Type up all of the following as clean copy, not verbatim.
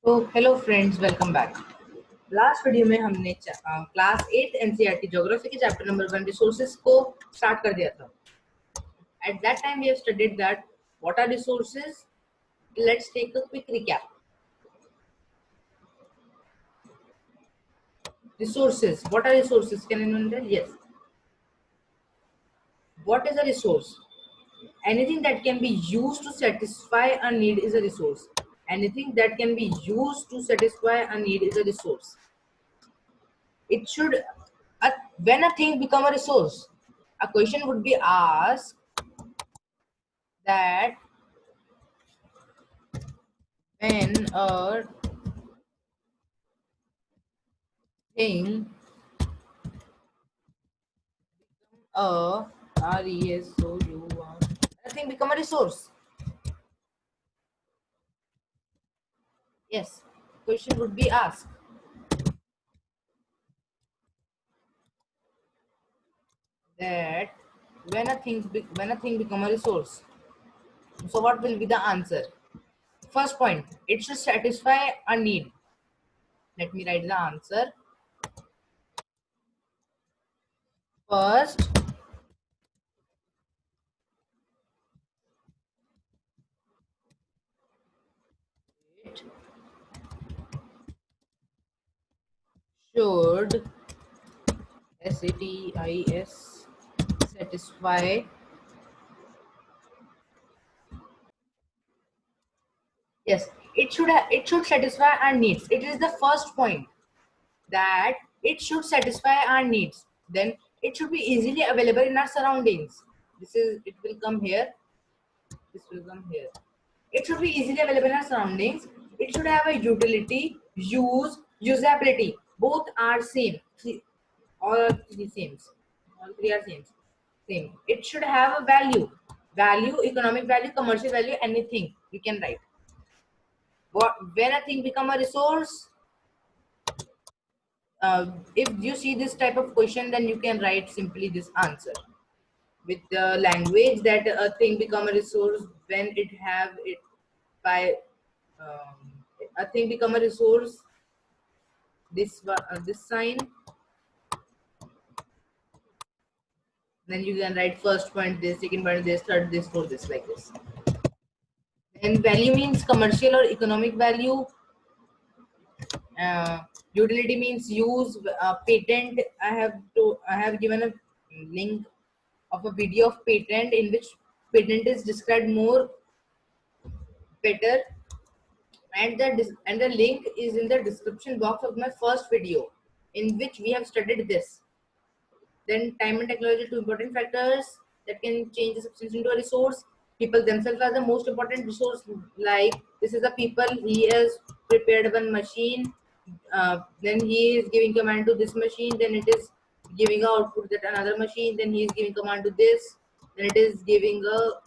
तो hello friends, welcome back. Last video में हमने क्लास 8 एनसीईआरटी ज्योग्राफी के चैप्टर नंबर 1 रिसोर्सेज को स्टार्ट कर दिया था। At that time we have studied that what are resources. Let's take a quick recap. Resources, what are resources? Can anyone tell? Yes. What is a resource? Anything that can be used to satisfy a need is a resource. Anything that can be used to satisfy a need is a resource. It should when a thing become a resource, a question would be asked that when a thing a resource, a thing become a resource. Yes, question would be asked that when a thing become a resource. So what will be the answer? First point, it should satisfy a need. Let me write the answer. First, it should SATIS satisfy. Yes, it should satisfy our needs. It is the first point that it should satisfy our needs. Then it should be easily available in our surroundings. It will come here. This will come here. It should be easily available in our surroundings. It should have a utility, usability. Both are same. All are three same. All three are same. Same. It should have a value, economic value, commercial value, anything you can write. When a thing become a resource, if you see this type of question, then you can write simply this answer with the language that a thing become a resource when it have it by a thing become a resource. This sign. Then you can write first point this, second point this, third this, fourth this, like this. And value means commercial or economic value. Utility means use. Patent, I have given a link of a video of patent in which patent is described more better, and the link is in the description box of my first video in which we have studied this. Then time and technology, two important factors that can change the substance into a resource. People themselves are the most important resource. Like this is the people, he has prepared one machine, then he is giving command to this machine, then it is giving a output that another machine, then he is giving command to this, then it is giving a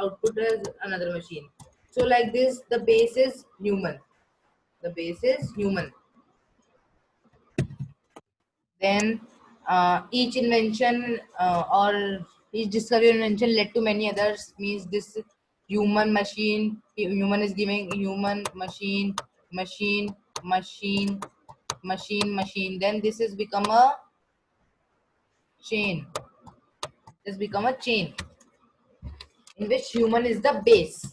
output as another machine. So like this, the base is human. The base is human. Then each invention or each discovery or invention led to many others, means this human machine, human is giving human machine, machine, machine, machine, machine. Then this has become a chain. This become a chain in which human is the base.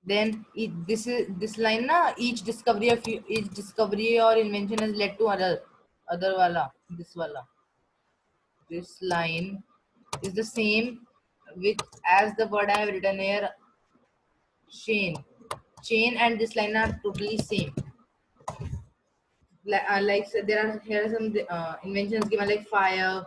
Then this line na, each discovery or invention has led to other wala, this wala. This line is the same with as the word I have written here, chain and this line are totally same. Like so there are here some inventions given like fire,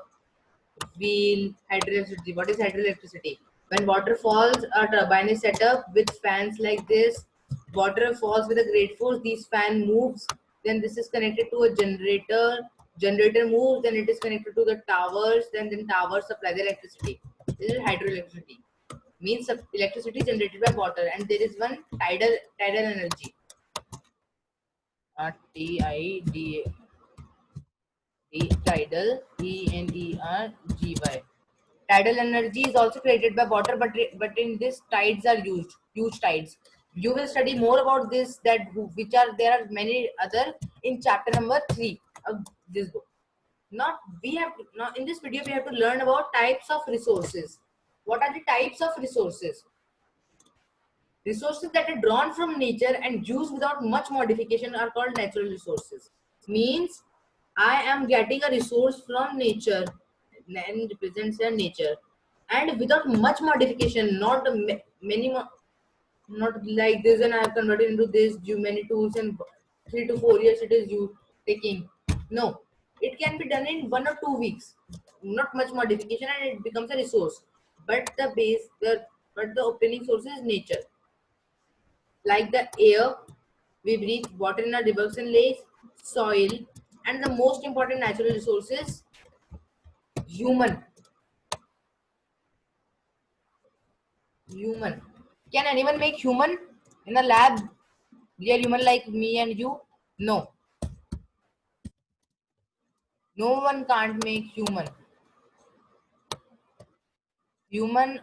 wheel, hydroelectricity. What is hydroelectricity? When water falls, a turbine is set up with fans like this. Water falls with a great force. These fan moves. Then this is connected to a generator. Generator moves. Then it is connected to the towers. Then towers supply the electricity. This is hydroelectricity. Means electricity generated by water. And there is one tidal energy. TIDA. Tidal, ENERGY. Tidal energy is also created by water, but in this tides are used, huge tides. You will study more about this, that which are, there are many other in chapter number 3 of this book. Not we have now in this video we have to learn about types of resources. What are the types of resources? Resources that are drawn from nature and used without much modification are called natural resources. Means I am getting a resource from nature and represents their nature, and without much modification, not many not like this and I have converted into this, do many tools and 3 to 4 years it is you taking. No, it can be done in 1 or 2 weeks, not much modification, and it becomes a resource. But the base, but the opening source is nature, like the air we breathe, water in our rivers and lakes, soil, and the most important natural resources, human. Human. Can anyone make human in a lab? Real human like me and you? No. No one can't make human. Human,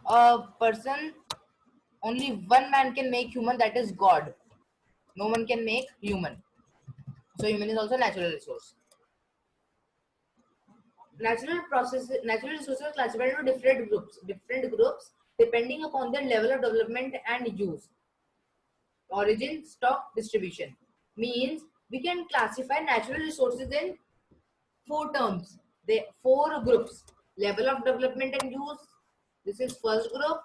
a person, only one man can make human, that is God. No one can make human. So human is also a natural resource. Natural resources are classified into different groups depending upon their level of development and use. Origin, stock, distribution. Means we can classify natural resources in 4 terms. They 4 groups. Level of development and use. This is first group.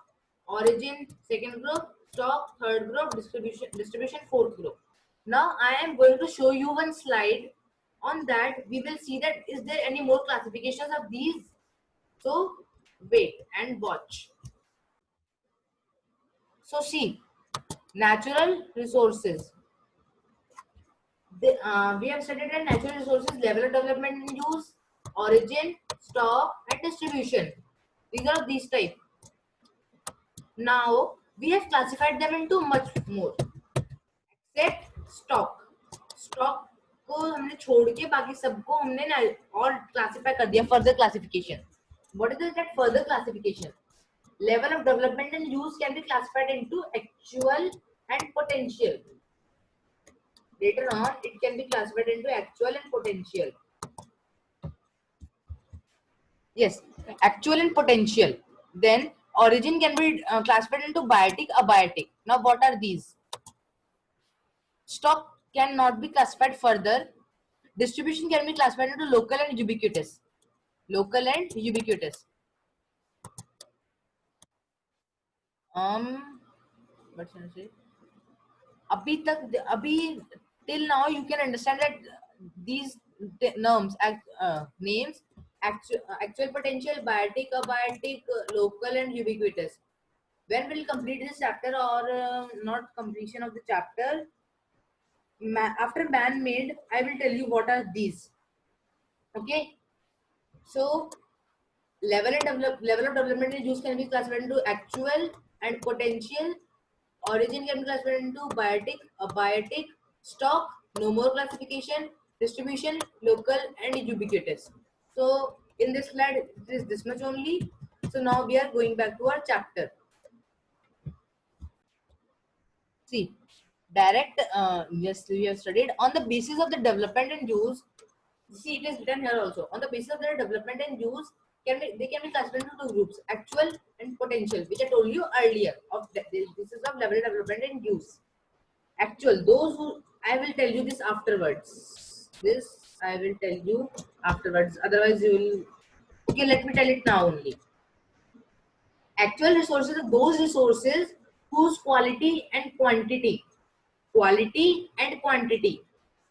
Origin, second group. Stock, third group. Distribution, fourth group. Now I am going to show you one slide. On that we will see that is there any more classifications of these. So wait and watch. So see, natural resources. We have studied that natural resources, level of development and use, origin, stock, and distribution. These are these type. Now we have classified them into much more. Except stock. Stock को हमने छोड़ के बाकी सबको हमने ना और classify कर दिया. Further classification. What is that further classification? Level of development and use can be classified into actual and potential. Later on, it can be classified into actual and potential. Yes, actual and potential. Then origin can be classified into biotic, abiotic. Now what are these? Stock cannot be classified further. Distribution can be classified into local and ubiquitous. Local and ubiquitous. What should I say? अभी till now you can understand that these names actual, potential, biotic, abiotic, local and ubiquitous. When we'll complete this chapter or not completion of the chapter, after man made, I will tell you what are these. Okay, so level of development and use can be classified into actual and potential. Origin can be classified into biotic, abiotic, stock, no more classification, distribution, local, and ubiquitous. So in this slide, it is this much only. So now we are going back to our chapter. See, direct, yes, we have studied on the basis of the development and use. See, it is written here also. On the basis of their development and use, they can be classified into 2 groups: actual and potential, which I told you earlier. This is of level development and use. Actual, those who, I will tell you this afterwards. This I will tell you afterwards. Otherwise, you will. Okay, let me tell it now only. Actual resources are those resources whose quality and quantity. Quality and quantity.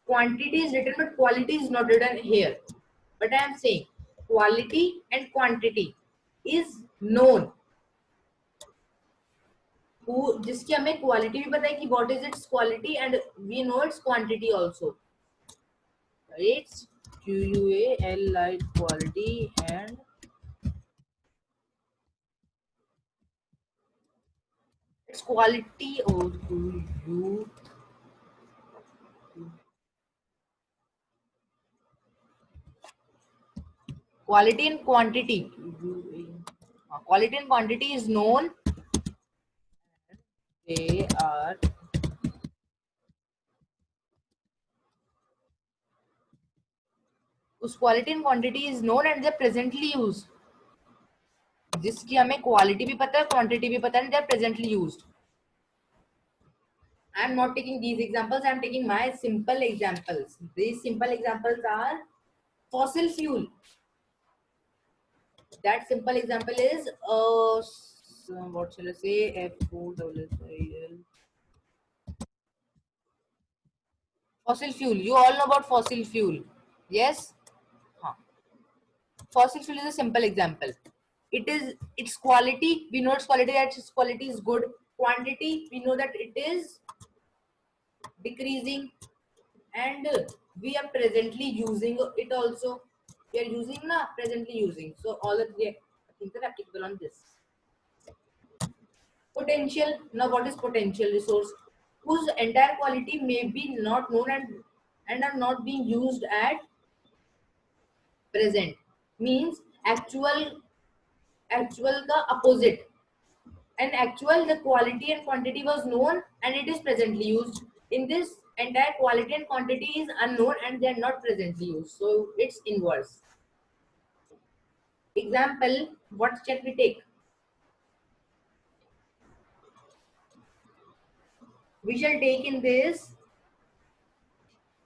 Quantity is written, but quality is not written here. But I am saying quality and quantity is known. जिसकी हमें quality भी पता है कि what is its quality and we know its quantity also. It's QUALI quality and its quality. Quality and quantity. Quality and quantity is known. they are whose quality and quantity is known and they're presently used. जिसकी हमें quality भी पता है quantity भी पता है and they're presently used. I'm not taking these examples, I'm taking my simple examples. These simple examples are fossil fuel. That simple example is what shall I say, FOSSIL. Fossil fuel. You all know about fossil fuel. Yes? Huh. Fossil fuel is a simple example. It is its quality. We know its quality, that its quality is good. Quantity, we know that it is decreasing, and we are presently using it also. We are using na presently using. So all of the things are applicable on this. Potential. Now, what is potential resource? Whose entire quality may be not known and are not being used at present. Means actual का opposite. And actual, the quality and quantity was known and it is presently used. In this, entire quality and quantity is unknown and they are not presently used. So it's inverse. Example, what shall we take? We shall take in this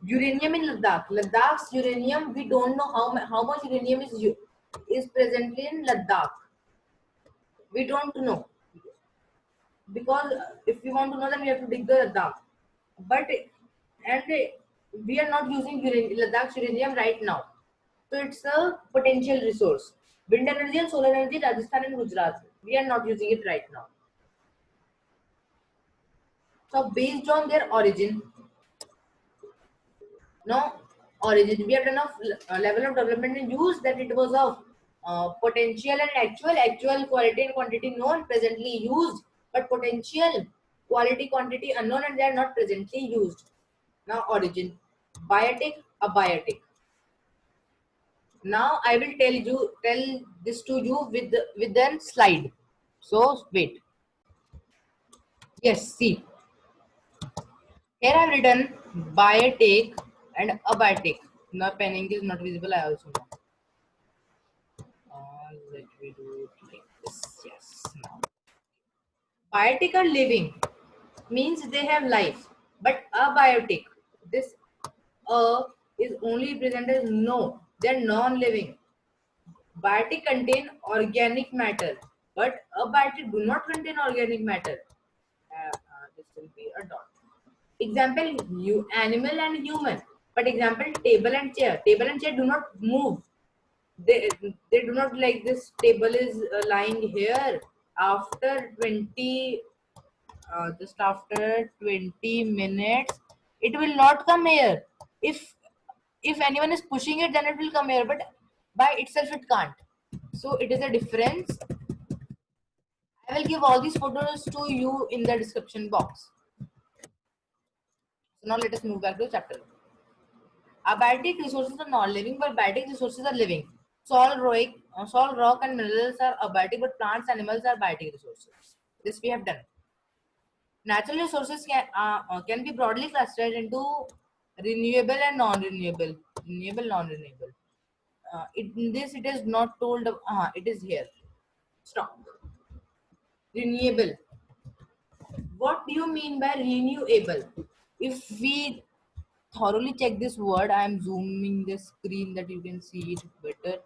uranium in Ladakh. Ladakh's uranium, we don't know how much uranium is presently in Ladakh. We don't know, because if we want to know, then we have to dig the Ladakh. But and we are not using Ladakh's uranium right now, so it's a potential resource. Wind energy and solar energy, Rajasthan and Gujarat, we are not using it right now. So based on their origin, no origin, we have enough level of development and use that it was of potential and actual quality and quantity known, presently used, but potential quality quantity unknown and they are not presently used. Now origin, biotic, abiotic. Now I will tell this to you with a slide. So wait. Yes, see. Here I have written biotic and abiotic. Now penning is not visible, I also know. Let me do it like this. Yes. Now. Biotic are living, means they have life. But abiotic, this is only presented as no. They are non-living. Biotic contain organic matter, but abiotic do not contain organic matter. This will be a dot. Example, you animal and human. But example, table and chair. Table and chair do not move. They do not, like this table is lying here. After 20, just after 20 minutes, it will not come here. If anyone is pushing it, then it will come here. But by itself, it can't. So it is a difference. I will give all these photos to you in the description box. So now let us move back to the chapter. Abiotic resources are non-living, but biotic resources are living. Soil, rock, and minerals are abiotic, but plants, animals are biotic resources. This we have done. Natural resources can be broadly classified into renewable and non-renewable. Renewable, non-renewable. In this, it is not told. It is here. Stop. Renewable. What do you mean by renewable? If we thoroughly check this word, I am zooming the screen that you can see it better.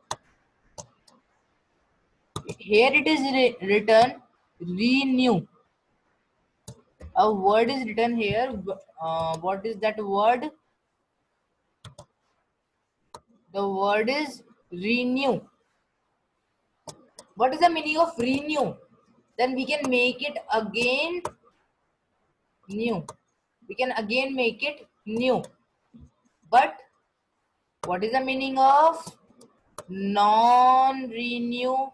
Here it is written renew. A word is written here. What is that word? The word is renew. What is the meaning of renew? Then we can make it again new. We can again make it new. But what is the meaning of non-renew?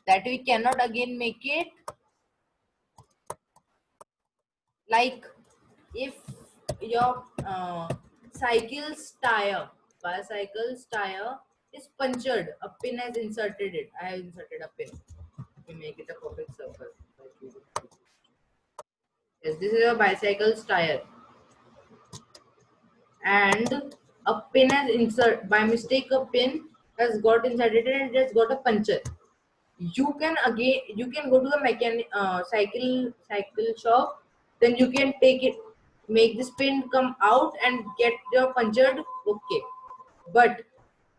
That we cannot again make it. Like if your bicycle's tire is punctured, a pin has inserted it. I have inserted a pin. We make it a perfect circle. Yes, this is a bicycle's tire, and a pin has insert by mistake. A pin has got inside it and it has got a puncture. You can go to the mechanic cycle shop. Then you can take it, make this pin come out and get your punctured. Okay, but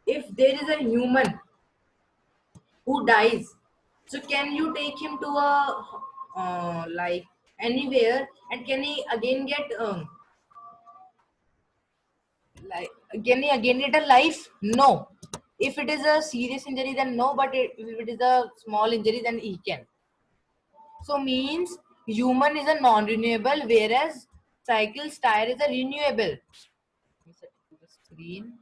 if there is a human who dies, so can you take him to a like anywhere, and can he again get like can he again get a life? No. If it is a serious injury, then no, but if it is a small injury, then he can. So means human is a non-renewable, whereas cycle's tire is a renewable. Let me set it to the screen.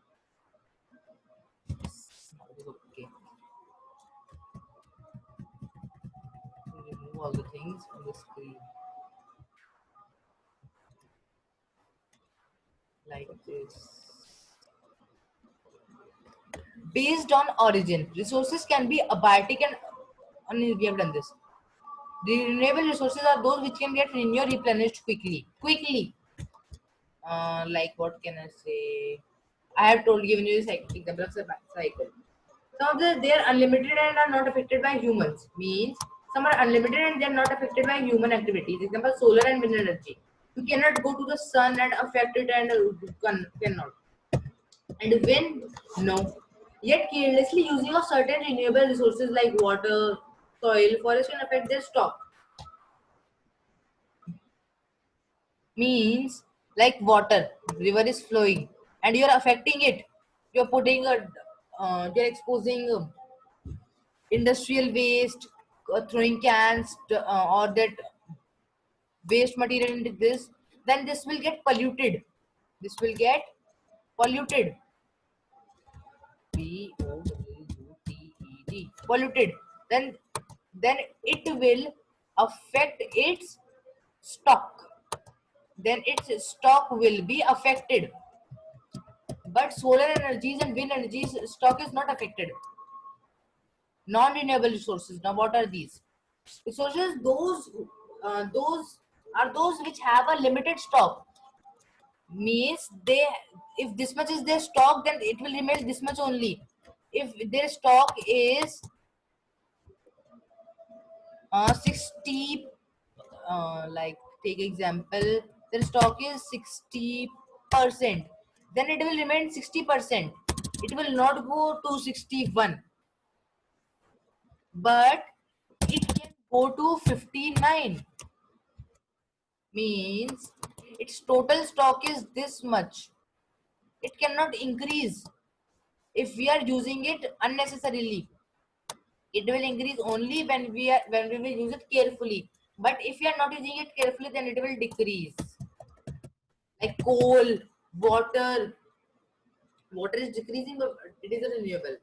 Now it is okay. Remove all the things from the screen like this. Based on origin, resources can be abiotic and we have done this. The renewable resources are those which can get renewed, replenished quickly. Quickly. Like what can I say? I have told given you the example of cycle. Some of they are unlimited and are not affected by humans. Means some are unlimited and they are not affected by human activities. Example, solar and wind energy. You cannot go to the sun and affect it, and cannot. And wind, no. Yet carelessly using of certain renewable resources like water, soil, forest can affect their stock. Means like water, river is flowing and you're affecting it. You're putting a you're exposing industrial waste, throwing cans or that waste material into this, then this will get polluted. This will get polluted. Polluted. Polluted. Then it will affect its stock. Then its stock will be affected. But solar energies and wind energies stock is not affected. Non-renewable resources. Now, what are these resources? Those are those which have a limited stock. Means they, if this much is their stock, then it will remain this much only. If their stock is 60, like take example, their stock is 60%, then it will remain 60%. It will not go to 61, but it can go to 59. Means its total stock is this much. It cannot increase if we are using it unnecessarily. It will increase only when we will use it carefully. But if we are not using it carefully, then it will decrease. Like coal, water. Water is decreasing, but it is a renewable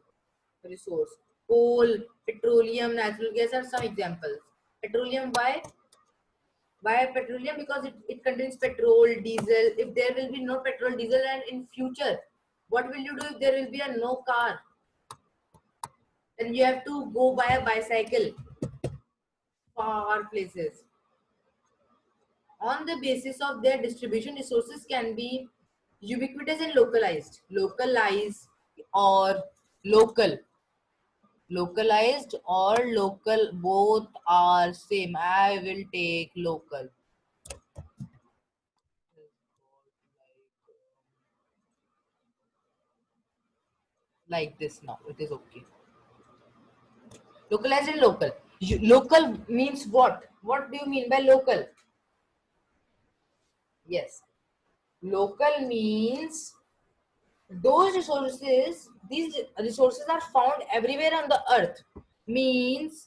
resource. Coal, petroleum, natural gas are some examples. Petroleum, why? Why petroleum? Because it contains petrol, diesel. If there will be no petrol, diesel, and in future, what will you do if there will be a no car? Then you have to go by a bicycle far places. On the basis of their distribution, resources can be ubiquitous and localized. Localized or local. Localized or local, both are same. I will take local. Like this now, it is okay. Localized and local. Local means what? What do you mean by local? Yes. Local means those resources, these resources are found everywhere on the earth. Means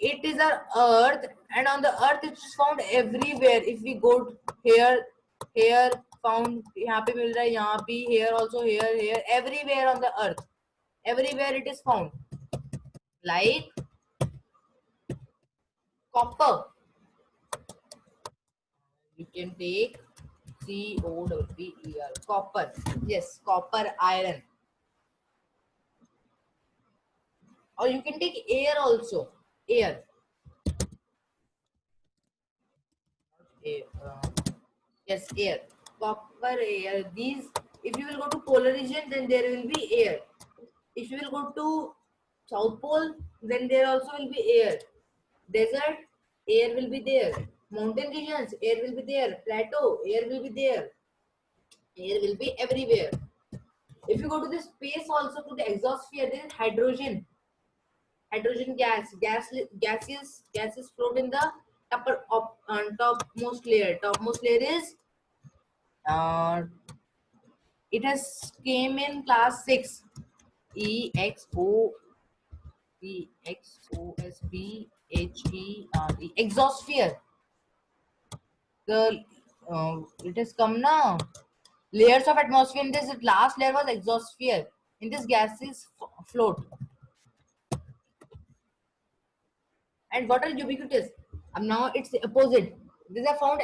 it is our earth, and on the earth it is found everywhere. If we go here, here found, यहाँ पे मिल रहा है, यहाँ भी, here also, here, everywhere on the earth, everywhere it is found. Like copper, you can take COPPER, copper. Yes, copper, iron. Or you can take air also. Air. air, yes, air, copper, air. These, if you will go to polar region, then there will be air. If you will go to South Pole, then there also will be air. Desert, air will be there. Mountain regions, air will be there. Plateau, air will be there. Air will be everywhere. If you go to the space also, to the exosphere, there is hydrogen. Hydrogen gases float in the topmost layer. Topmost layer is uh, it has came in class 6. Exosphere. The it has come now. Layers of atmosphere. In this last layer was exosphere. In this gases float. And what are ubiquitous? Now it's the opposite. These are found.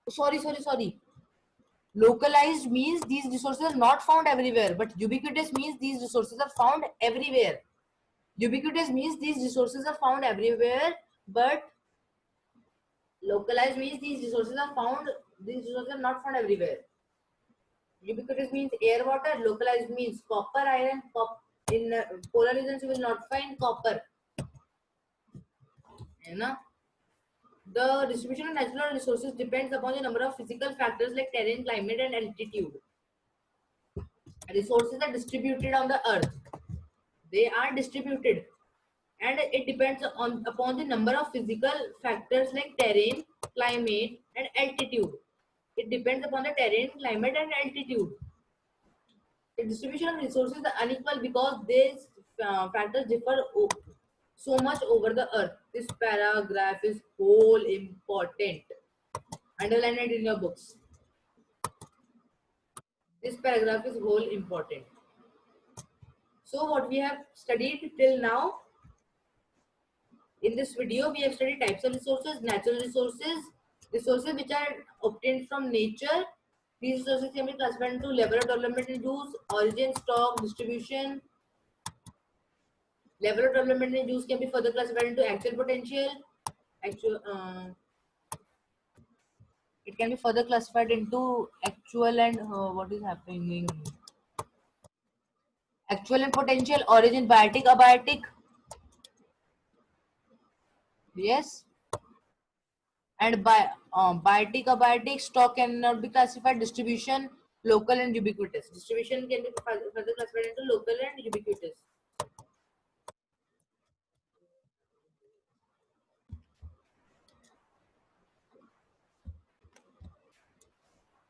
Sorry. Localized means these resources are not found everywhere, but ubiquitous means these resources are found everywhere. Ubiquitous means these resources are found everywhere, but localized means these resources are found. These resources are not found everywhere. Ubiquitous means air, water. Localized means copper, iron. In polar regions, you will not find copper. You know? The distribution of natural resources depends upon the number of physical factors like terrain, climate, and altitude. Resources are distributed on the earth. They are distributed, and it depends upon the number of physical factors like terrain, climate, and altitude. It depends upon the terrain, climate, and altitude. The distribution of resources is unequal because these factors differ so much over the earth. This paragraph is whole important. Underline it in your books. This paragraph is whole important. So what we have studied till now, in this video we have studied types of resources, natural resources, resources which are obtained from nature. These resources can be classified into level of development and use, origin, stock, distribution. Level of development and use can be further classified into actual potential. It can be further classified into actual and what is happening. Actual and potential, origin, biotic, abiotic. Yes. And by biotic, abiotic, stock cannot be classified. Distribution, local and ubiquitous. Distribution can be further classified into local and ubiquitous.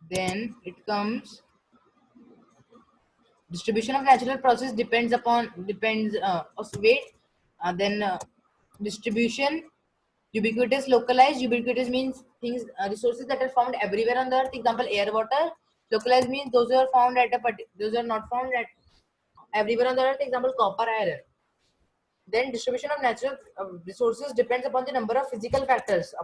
Then it comes distribution of natural process depends wait. Then distribution, ubiquitous, localized. Ubiquitous means things, resources that are found everywhere on the earth. Example, air, water. Localized means those are found at those are not found at everywhere on the earth. Example, copper, iron. Then distribution of natural resources depends upon the number of physical factors.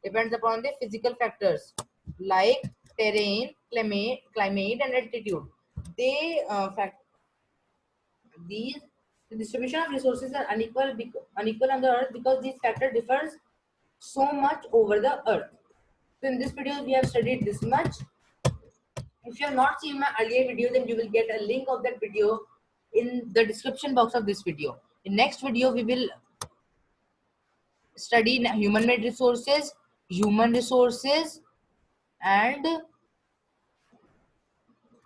Depends upon the physical factors like terrain, climate, and altitude. They these the distribution of resources are unequal on the earth because these factors differs so much over the earth. So in this video we have studied this much. If you have not seen my earlier video, then you will get a link of that video in the description box of this video. In next video we will study human-made resources, human resources, and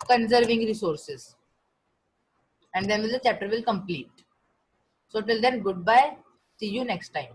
conserving resources, and then the chapter will complete. So till then, goodbye. See you next time.